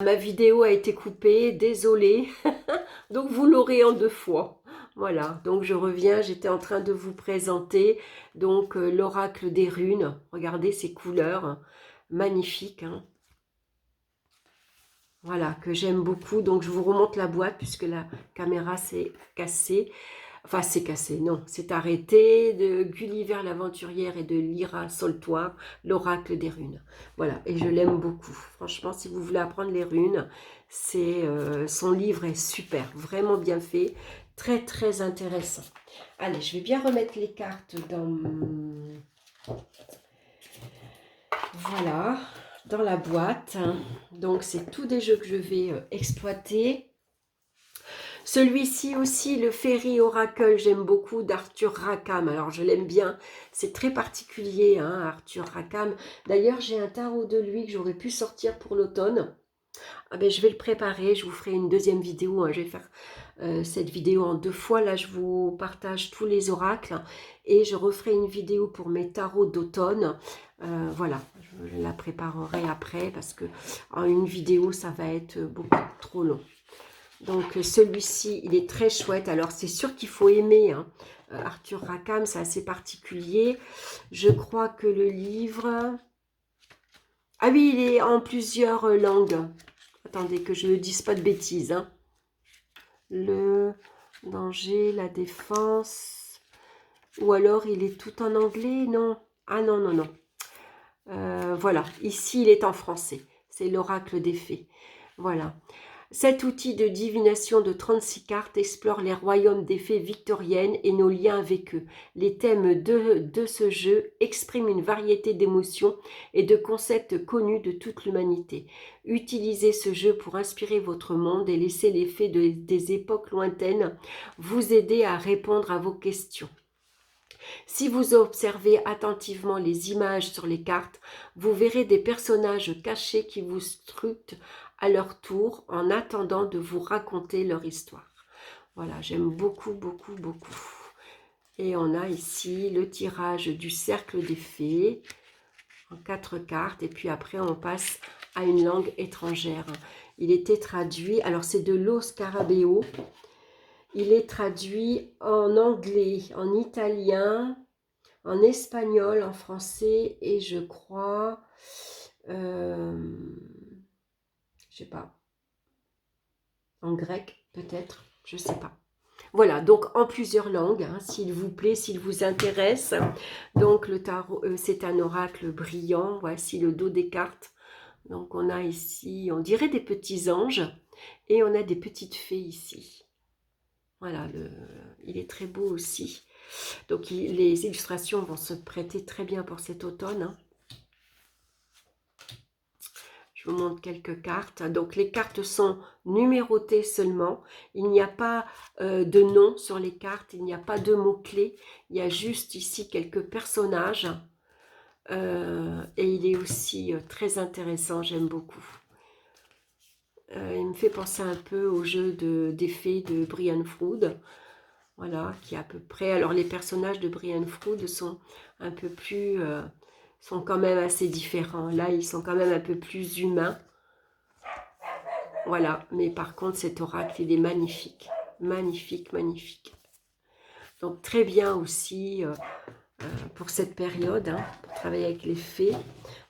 Ma vidéo a été coupée, désolée. Donc vous l'aurez en 2 fois. Voilà, donc je reviens, j'étais en train de vous présenter donc l'oracle des runes. Regardez ces couleurs, hein, magnifiques, hein. Voilà, que j'aime beaucoup. Donc je vous remonte la boîte puisque la caméra s'est cassée. Enfin, c'est cassé, non, c'est arrêté, de Gulliver l'aventurière et de Lyra Soltoire, l'oracle des runes. Voilà, et je l'aime beaucoup. Franchement, si vous voulez apprendre les runes, son livre est super, vraiment bien fait, très très intéressant. Allez, je vais bien remettre les cartes voilà, dans la boîte. Donc, c'est tous des jeux que je vais exploiter. Celui-ci aussi, le Fairy Oracle, j'aime beaucoup, d'Arthur Rackham. Alors, je l'aime bien. C'est très particulier, hein, Arthur Rackham. D'ailleurs, j'ai un tarot de lui que j'aurais pu sortir pour l'automne. Ah ben, je vais le préparer. Je vous ferai une deuxième vidéo, hein. Je vais faire cette vidéo en 2 fois. Là, je vous partage tous les oracles. Et je referai une vidéo pour mes tarots d'automne. Voilà, je la préparerai après parce que en une vidéo, ça va être beaucoup trop long. Donc celui-ci, il est très chouette. Alors c'est sûr qu'il faut aimer, hein. Arthur Rackham, c'est assez particulier. Je crois que le livre... Ah oui, il est en plusieurs langues. Attendez que je ne dise pas de bêtises, hein. Le danger, la défense... Ou alors il est tout en anglais, non? Ah non, non, non. Voilà, ici il est en français. C'est l'oracle des fées. Voilà. Cet outil de divination de 36 cartes explore les royaumes des fées victoriennes et nos liens avec eux. Les thèmes de ce jeu expriment une variété d'émotions et de concepts connus de toute l'humanité. Utilisez ce jeu pour inspirer votre monde et laissez les fées des époques lointaines vous aider à répondre à vos questions. Si vous observez attentivement les images sur les cartes, vous verrez des personnages cachés qui vous scrutent à leur tour en attendant de vous raconter leur histoire. Voilà, j'aime beaucoup, beaucoup, beaucoup. Et on a ici le tirage du cercle des fées en 4 cartes. Et puis après, on passe à une langue étrangère. Il était traduit, alors c'est de Lo Scarabeo. Il est traduit en anglais, en italien, en espagnol, en français et je crois, je sais pas, en grec peut-être, je sais pas. Voilà, donc en plusieurs langues, hein, s'il vous plaît, s'il vous intéresse. Donc le tarot, c'est un oracle brillant. Voici le dos des cartes. Donc on a ici, on dirait des petits anges et on a des petites fées ici. Voilà, il est très beau aussi. Donc les illustrations vont se prêter très bien pour cet automne, hein. Je vous montre quelques cartes. Donc les cartes sont numérotées seulement. Il n'y a pas de nom sur les cartes, il n'y a pas de mots-clés. Il y a juste ici quelques personnages. Et il est aussi très intéressant, j'aime beaucoup. Il me fait penser un peu au jeu des fées de Brian Froud. Voilà, qui est à peu près... Alors les personnages de Brian Froud sont un peu plus... sont quand même assez différents. Là, ils sont quand même un peu plus humains. Voilà, mais par contre, cet oracle, il est magnifique. Magnifique, magnifique. Donc, très bien aussi pour cette période, hein, pour travailler avec les fées.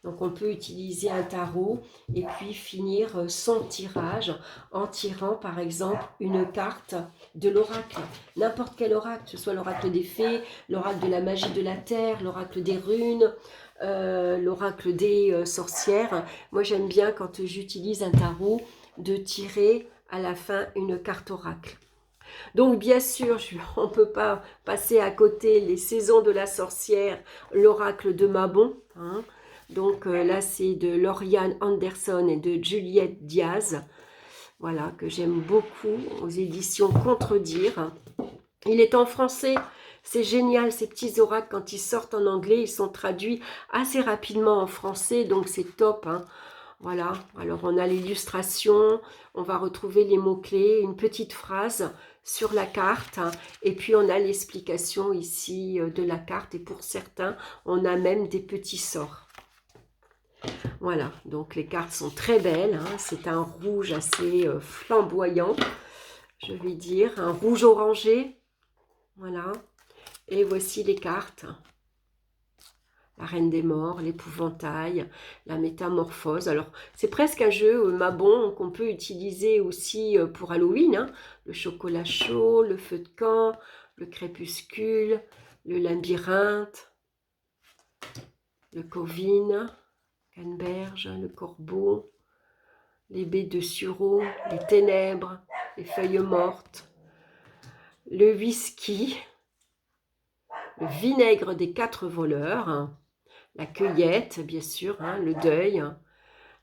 Donc, on peut utiliser un tarot et puis finir son tirage en tirant, par exemple, une carte de l'oracle. N'importe quel oracle, que ce soit l'oracle des fées, l'oracle de la magie de la terre, l'oracle des runes, l'oracle des sorcières. Moi, j'aime bien quand j'utilise un tarot de tirer à la fin une carte oracle. Donc bien sûr, on ne peut pas passer à côté les saisons de la sorcière, l'oracle de Mabon, hein. Donc là c'est de Lauriane Anderson et de Juliette Diaz, voilà, que j'aime beaucoup, aux éditions Contredire. Il est en français, c'est génial, ces petits oracles quand ils sortent en anglais, ils sont traduits assez rapidement en français, donc c'est top, hein. Voilà, alors on a l'illustration, on va retrouver les mots-clés, une petite phrase sur la carte, hein, et puis on a l'explication ici de la carte, et pour certains, on a même des petits sorts. Voilà, donc les cartes sont très belles, hein. C'est un rouge assez flamboyant, je vais dire, un rouge orangé, voilà. Et voici les cartes. La Reine des Morts, l'Épouvantail, la Métamorphose. Alors, c'est presque un jeu Mabon qu'on peut utiliser aussi pour Halloween, hein. Le chocolat chaud, le feu de camp, le crépuscule, le labyrinthe, le Covine, Canneberge, le corbeau, les baies de sureau, les ténèbres, les feuilles mortes, le whisky, le vinaigre des 4 voleurs, hein, la cueillette, bien sûr, hein, le deuil,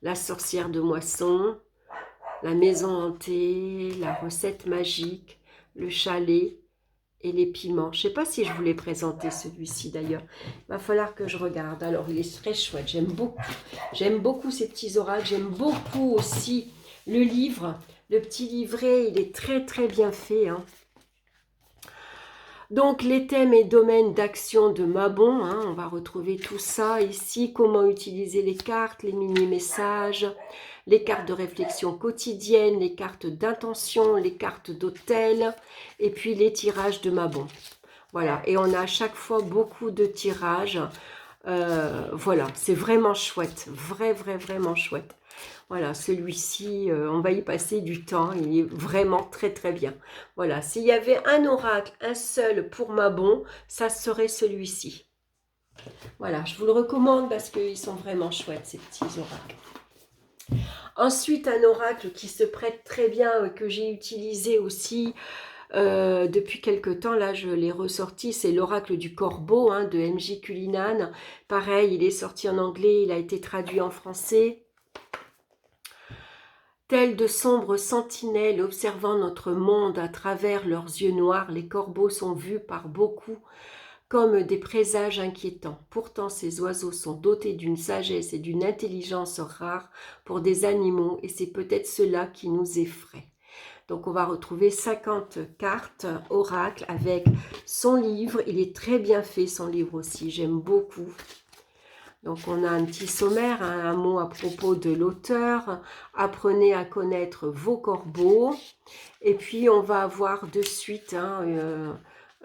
la sorcière de moisson, la maison hantée, la recette magique, le chalet et les piments. Je ne sais pas si je vous l'ai présenté celui-ci d'ailleurs. Il va falloir que je regarde. Alors, il est très chouette. J'aime beaucoup. J'aime beaucoup ces petits oracles. J'aime beaucoup aussi le livre. Le petit livret, il est très très bien fait, hein. Donc, les thèmes et domaines d'action de Mabon, hein, on va retrouver tout ça ici. Comment utiliser les cartes, les mini-messages, les cartes de réflexion quotidienne, les cartes d'intention, les cartes d'hôtel, et puis les tirages de Mabon. Voilà, et on a à chaque fois beaucoup de tirages. Voilà, c'est vraiment chouette, vraiment chouette. Voilà, celui-ci, on va y passer du temps, il est vraiment très très bien. Voilà, s'il y avait un oracle, un seul pour Mabon, ça serait celui-ci. Voilà, je vous le recommande parce qu'ils sont vraiment chouettes, ces petits oracles. Ensuite, un oracle qui se prête très bien, que j'ai utilisé aussi depuis quelque temps, là je l'ai ressorti, c'est l'oracle du corbeau, hein, de M.J. Cullinan. Pareil, il est sorti en anglais, il a été traduit en français. Tels de sombres sentinelles observant notre monde à travers leurs yeux noirs, les corbeaux sont vus par beaucoup comme des présages inquiétants. Pourtant, ces oiseaux sont dotés d'une sagesse et d'une intelligence rares pour des animaux, et c'est peut-être cela qui nous effraie. Donc, on va retrouver 50 cartes oracles avec son livre. Il est très bien fait, son livre aussi. J'aime beaucoup. Donc, on a un petit sommaire, hein, un mot à propos de l'auteur. Apprenez à connaître vos corbeaux. Et puis, on va avoir de suite, hein,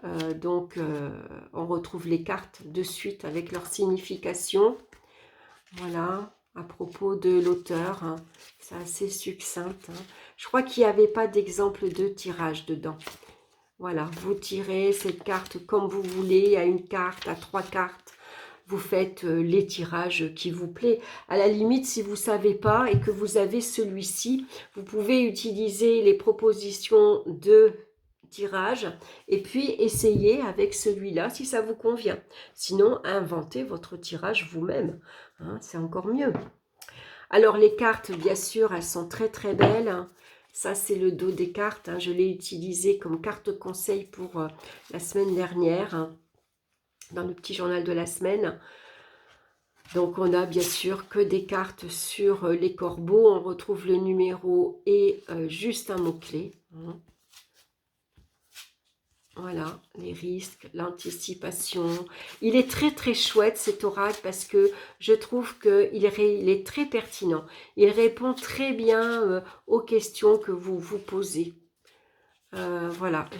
on retrouve les cartes de suite avec leur signification. Voilà, à propos de l'auteur, hein, c'est assez succinct, hein. Je crois qu'il n'y avait pas d'exemple de tirage dedans. Voilà, vous tirez cette carte comme vous voulez, à une carte, à 3 cartes. Vous faites les tirages qui vous plaît. À la limite, si vous ne savez pas et que vous avez celui-ci, vous pouvez utiliser les propositions de tirage et puis essayer avec celui-là si ça vous convient. Sinon, inventez votre tirage vous-même, hein, c'est encore mieux. Alors les cartes, bien sûr, elles sont très très belles. Ça, c'est le dos des cartes, hein. Je l'ai utilisé comme carte conseil pour la semaine dernière, hein, dans le petit journal de la semaine. Donc, on a bien sûr que des cartes sur les corbeaux. On retrouve le numéro et juste un mot-clé, hein. Voilà, les risques, l'anticipation. Il est très très chouette cet oracle parce que je trouve qu'il est très pertinent. Il répond très bien aux questions que vous vous posez. Voilà,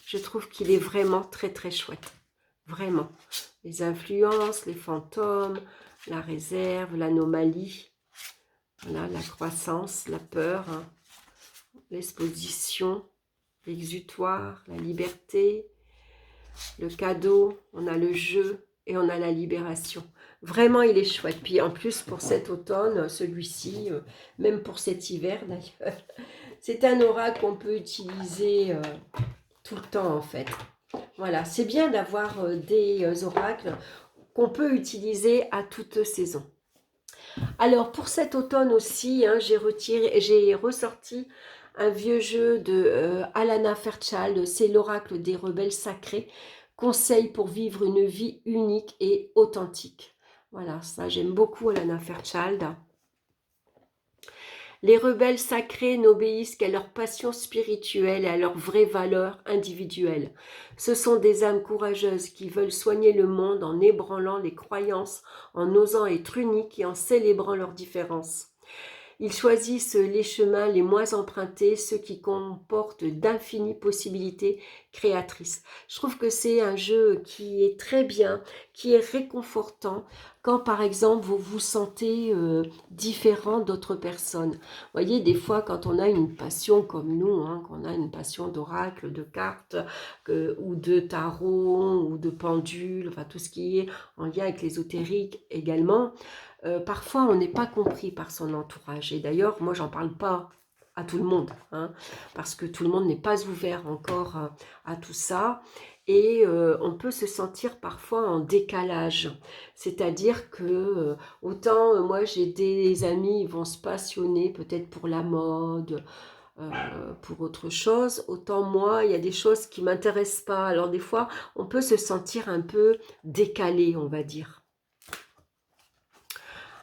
je trouve qu'il est vraiment très très chouette. Vraiment. Les influences, les fantômes, la réserve, l'anomalie. Voilà, la croissance, la peur, hein, l'exposition, l'exutoire, la liberté, le cadeau, on a le jeu et on a la libération. Vraiment, il est chouette. Puis en plus, pour cet automne, celui-ci, même pour cet hiver d'ailleurs, c'est un oracle qu'on peut utiliser tout le temps en fait. Voilà, c'est bien d'avoir des oracles qu'on peut utiliser à toute saison. Alors, pour cet automne aussi, hein, j'ai ressorti un vieux jeu de Alana Fairchild, c'est l'oracle des rebelles sacrés, conseil pour vivre une vie unique et authentique. Voilà, ça j'aime beaucoup Alana Fairchild. Les rebelles sacrés n'obéissent qu'à leur passion spirituelle et à leurs vraies valeurs individuelles. Ce sont des âmes courageuses qui veulent soigner le monde en ébranlant les croyances, en osant être uniques et en célébrant leurs différences. Ils choisissent les chemins les moins empruntés, ceux qui comportent d'infinies possibilités créatrices. Je trouve que c'est un jeu qui est très bien, qui est réconfortant quand par exemple vous vous sentez différent d'autres personnes. Vous voyez, des fois quand on a une passion comme nous, hein, qu'on a une passion d'oracle, de cartes, ou de tarot, ou de pendule, enfin tout ce qui est en lien avec l'ésotérique également, parfois on n'est pas compris par son entourage. Et d'ailleurs, moi j'en parle pas à tout le monde, hein, parce que tout le monde n'est pas ouvert encore à tout ça. Et on peut se sentir parfois en décalage. C'est-à-dire que autant moi j'ai des amis, ils vont se passionner peut-être pour la mode, pour autre chose, autant moi il y a des choses qui m'intéressent pas. Alors des fois on peut se sentir un peu décalé, on va dire.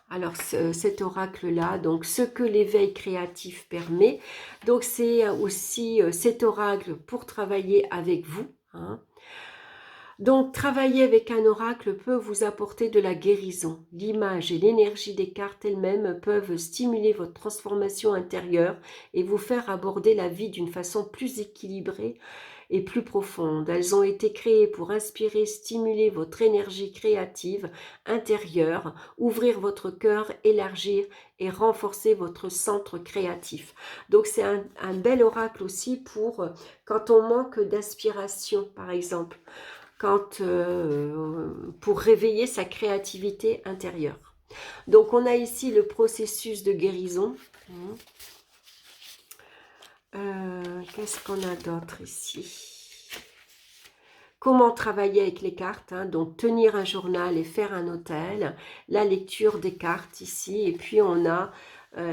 Alors cet oracle-là, donc ce que l'éveil créatif permet, donc c'est aussi cet oracle pour travailler avec vous, hein. Donc travailler avec un oracle peut vous apporter de la guérison. L'image et l'énergie des cartes elles-mêmes peuvent stimuler votre transformation intérieure et vous faire aborder la vie d'une façon plus équilibrée et plus profonde. Elles ont été créées pour inspirer, stimuler votre énergie créative intérieure, ouvrir votre cœur, élargir et renforcer votre centre créatif. Donc c'est un bel oracle aussi pour quand on manque d'inspiration, par exemple, pour réveiller sa créativité intérieure. Donc on a ici le processus de guérison. Qu'est-ce qu'on a d'autre ici? Comment travailler avec les cartes, hein, donc tenir un journal et faire un hôtel, la lecture des cartes ici, et puis on a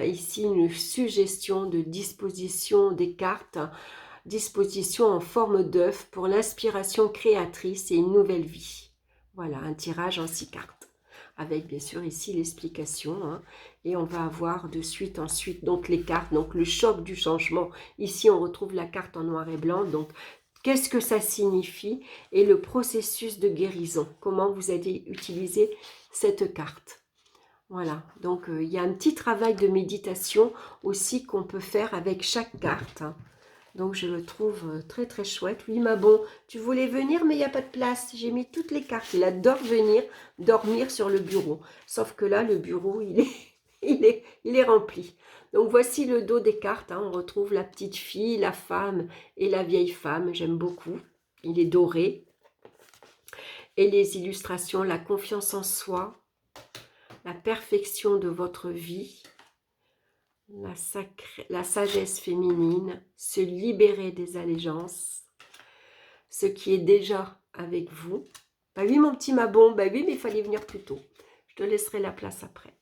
ici une suggestion de disposition des cartes, disposition en forme d'œuf pour l'inspiration créatrice et une nouvelle vie. Voilà, un tirage en 6 cartes, avec bien sûr ici l'explication, hein, et on va avoir de suite ensuite donc les cartes, donc le choc du changement. Ici on retrouve la carte en noir et blanc, donc qu'est-ce que ça signifie et le processus de guérison, comment vous allez utiliser cette carte. Voilà, donc il y a un petit travail de méditation aussi qu'on peut faire avec chaque carte, hein. Donc je le trouve très très chouette. Oui, ma bon, tu voulais venir mais il n'y a pas de place. J'ai mis toutes les cartes. Il adore venir dormir sur le bureau. Sauf que là, le bureau, il est rempli. Donc voici le dos des cartes, hein. On retrouve la petite fille, la femme et la vieille femme. J'aime beaucoup. Il est doré. Et les illustrations, la confiance en soi, la perfection de votre vie, la sagesse féminine, se libérer des allégeances, ce qui est déjà avec vous. Bah oui, mon petit Mabon, bah oui, mais il fallait venir plus tôt. Je te laisserai la place après.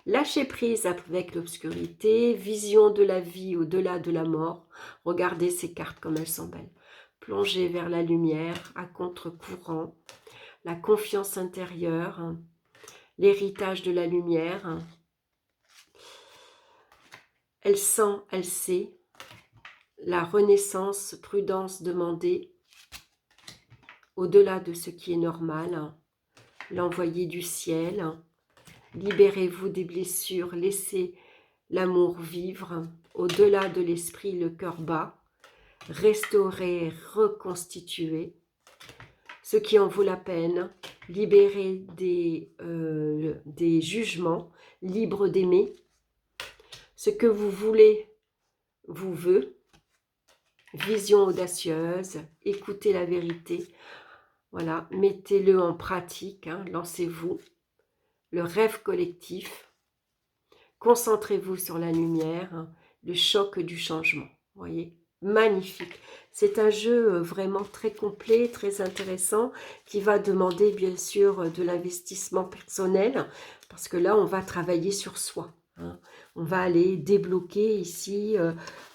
Lâcher prise avec l'obscurité, vision de la vie au-delà de la mort. Regardez ces cartes comme elles sont belles. Plonger vers la lumière, à contre-courant. La confiance intérieure, l'héritage de la lumière. Elle sent, elle sait. La renaissance, prudence demandée. Au-delà de ce qui est normal. L'envoyé du ciel. Libérez-vous des blessures, laissez l'amour vivre. Au-delà de l'esprit, le cœur bat. Restaurer, reconstituer. Ce qui en vaut la peine. Libérez des jugements. Libre d'aimer. Ce que vous voulez vous veut. Vision audacieuse. Écoutez la vérité. Voilà, mettez-le en pratique. Hein, lancez-vous. Le rêve collectif. Concentrez-vous sur la lumière. Hein, le choc du changement. Voyez, magnifique. C'est un jeu vraiment très complet, très intéressant, qui va demander bien sûr de l'investissement personnel, parce que là, on va travailler sur soi. Hein. On va aller débloquer ici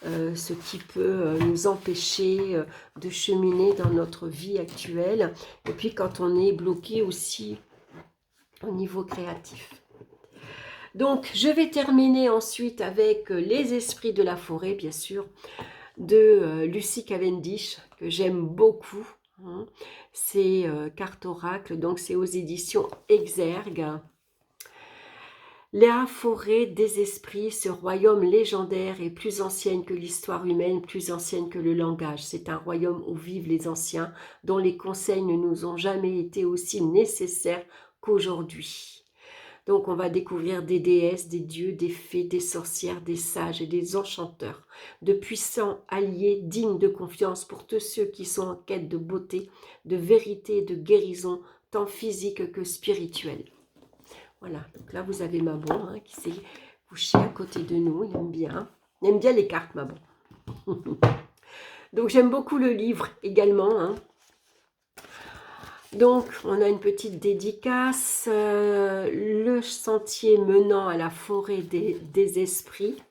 ce qui peut nous empêcher de cheminer dans notre vie actuelle. Et puis quand on est bloqué aussi au niveau créatif. Donc, je vais terminer ensuite avec les esprits de la forêt, bien sûr, de Lucy Cavendish, que j'aime beaucoup. Hein. C'est Carte Oracle, donc c'est aux éditions Exergue. La forêt des esprits, ce royaume légendaire est plus ancienne que l'histoire humaine, plus ancienne que le langage. C'est un royaume où vivent les anciens, dont les conseils ne nous ont jamais été aussi nécessaires qu'aujourd'hui. Donc on va découvrir des déesses, des dieux, des fées, des sorcières, des sages et des enchanteurs, de puissants alliés dignes de confiance pour tous ceux qui sont en quête de beauté, de vérité et de guérison, tant physique que spirituelle. Voilà, donc là vous avez Mabon hein, qui s'est couché à côté de nous, il aime bien. Il aime bien les cartes Mabon. Donc j'aime beaucoup le livre également. Hein. Donc on a une petite dédicace, le sentier menant à la forêt des esprits.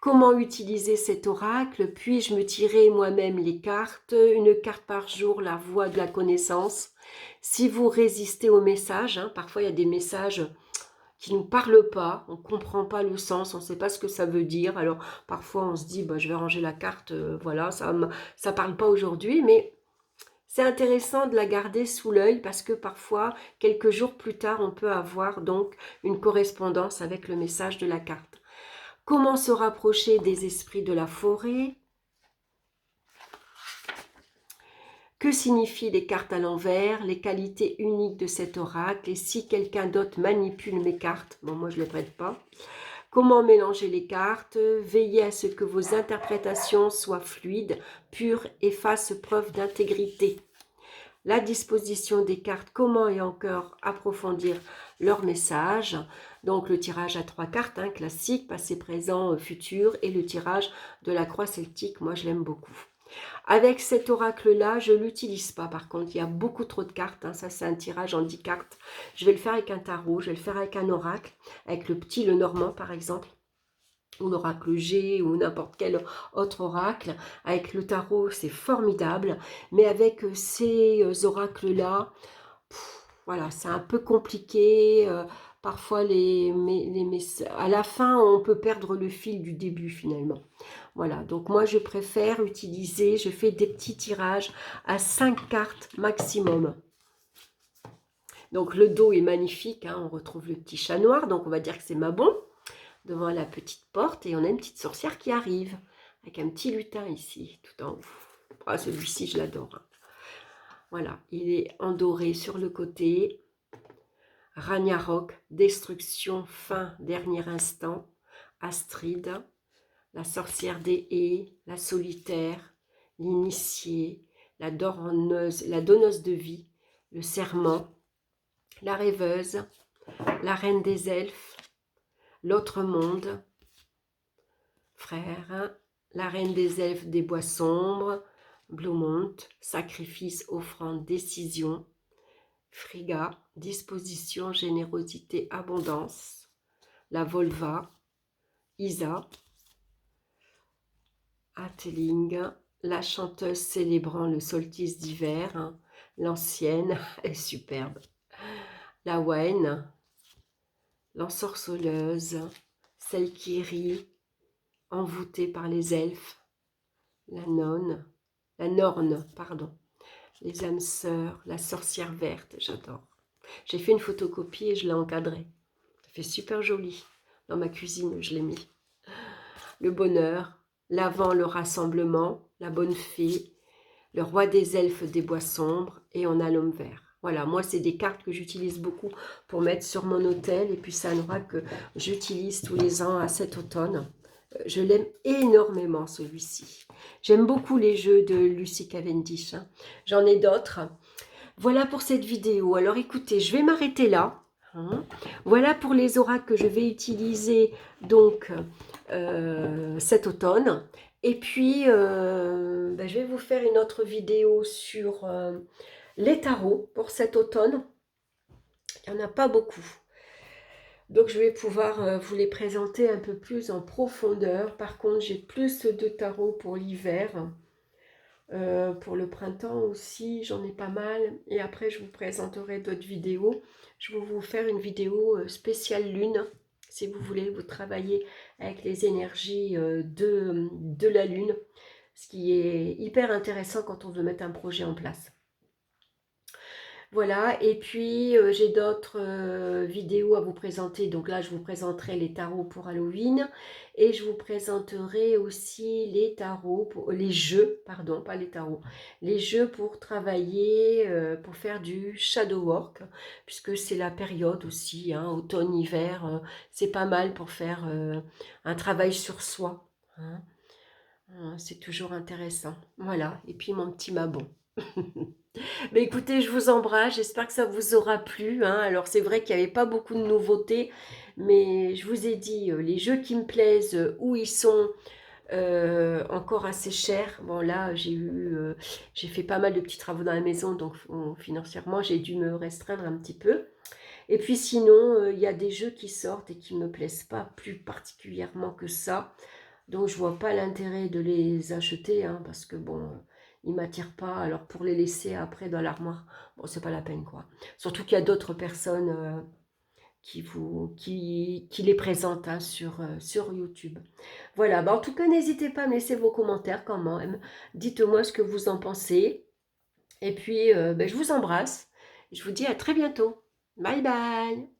Comment utiliser cet oracle? Puis-je me tirer moi-même les cartes? Une carte par jour, la voie de la connaissance. Si vous résistez aux messages, hein, parfois il y a des messages qui ne nous parlent pas, on ne comprend pas le sens, on ne sait pas ce que ça veut dire. Alors parfois on se dit, bah, je vais ranger la carte, voilà, ça ne parle pas aujourd'hui, mais c'est intéressant de la garder sous l'œil parce que parfois, quelques jours plus tard, on peut avoir donc une correspondance avec le message de la carte. Comment se rapprocher des esprits de la forêt? Que signifient les cartes à l'envers? Les qualités uniques de cet oracle? Et si quelqu'un d'autre manipule mes cartes? Bon, moi je ne les prête pas. Comment mélanger les cartes? Veillez à ce que vos interprétations soient fluides, pures et fassent preuve d'intégrité. La disposition des cartes, comment et encore approfondir leur message. Donc le tirage à 3 cartes, hein, classique, passé, présent, futur, et le tirage de la croix celtique, moi je l'aime beaucoup. Avec cet oracle-là, je ne l'utilise pas par contre, il y a beaucoup trop de cartes, hein, ça c'est un tirage en 10 cartes. Je vais le faire avec un tarot, je vais le faire avec un oracle, avec le petit Lenormand par exemple, ou l'oracle G, ou n'importe quel autre oracle. Avec le tarot, c'est formidable, mais avec ces oracles-là, voilà, c'est un peu compliqué. Parfois, à la fin, on peut perdre le fil du début finalement. Voilà, donc moi, je préfère utiliser, je fais des petits tirages à 5 cartes maximum. Donc, le dos est magnifique, hein, on retrouve le petit chat noir, donc on va dire que c'est Mabon, devant la petite porte, et on a une petite sorcière qui arrive, avec un petit lutin ici, tout en haut. Ah, celui-ci, je l'adore. Hein. Voilà, il est en doré sur le côté. Ragnarok, destruction, fin, dernier instant. Astrid, la sorcière des haies, la solitaire, l'initiée, la donneuse de vie, le serment, la rêveuse, la reine des elfes, l'autre monde, frère, la reine des elfes des bois sombres, Blumont, sacrifice, offrande, décision, Frigga, disposition, générosité, abondance, la Volva, Isa, Ateling, la chanteuse célébrant le solstice d'hiver, hein, l'ancienne est superbe, la Wen, l'ensorceleuse, celle qui rit, envoûtée par les elfes, la Norne, pardon, les âmes sœurs, la sorcière verte, j'adore. J'ai fait une photocopie et je l'ai encadrée. Ça fait super joli. Dans ma cuisine, je l'ai mis. Le bonheur, l'avant, le rassemblement, la bonne fée, le roi des elfes des bois sombres, et on a l'homme vert. Voilà, moi, c'est des cartes que j'utilise beaucoup pour mettre sur mon autel, et puis c'est un oracle que j'utilise tous les ans à cet automne. Je l'aime énormément, celui-ci. J'aime beaucoup les jeux de Lucy Cavendish. Hein. J'en ai d'autres. Voilà pour cette vidéo. Alors, écoutez, je vais m'arrêter là. Hein. Voilà pour les oracles que je vais utiliser donc cet automne. Et puis, je vais vous faire une autre vidéo sur les tarots pour cet automne. Il n'y en a pas beaucoup. Donc, je vais pouvoir vous les présenter un peu plus en profondeur. Par contre, j'ai plus de tarots pour l'hiver. Pour le printemps aussi, j'en ai pas mal. Et après, je vous présenterai d'autres vidéos. Je vais vous faire une vidéo spéciale lune. Si vous voulez, vous travailler avec les énergies de la lune. Ce qui est hyper intéressant quand on veut mettre un projet en place. Voilà, et puis j'ai d'autres vidéos à vous présenter. Donc là, je vous présenterai les tarots pour Halloween. Et je vous présenterai aussi les tarots, les jeux, pardon, pas les tarots. Les jeux pour travailler, pour faire du shadow work. Puisque c'est la période aussi, hein, automne-hiver. C'est pas mal pour faire un travail sur soi, hein. C'est toujours intéressant. Voilà, et puis mon petit mabon. Mais écoutez, je vous embrasse, j'espère que ça vous aura plu, hein. Alors c'est vrai qu'il n'y avait pas beaucoup de nouveautés, mais je vous ai dit, les jeux qui me plaisent, où ils sont encore assez chers. Bon là, j'ai fait pas mal de petits travaux dans la maison, donc financièrement, j'ai dû me restreindre un petit peu. Et puis sinon, il y a des jeux qui sortent et qui ne me plaisent pas plus particulièrement que ça. Donc je vois pas l'intérêt de les acheter, hein, parce que bon, ils m'attirent pas. Alors pour les laisser après dans l'armoire, bon, c'est pas la peine, quoi. Surtout qu'il y a d'autres personnes qui les présentent, hein, sur YouTube. Voilà, bah, en tout cas, n'hésitez pas à me laisser vos commentaires quand même. Dites-moi ce que vous en pensez. Et puis, ben, je vous embrasse. Je vous dis à très bientôt. Bye bye.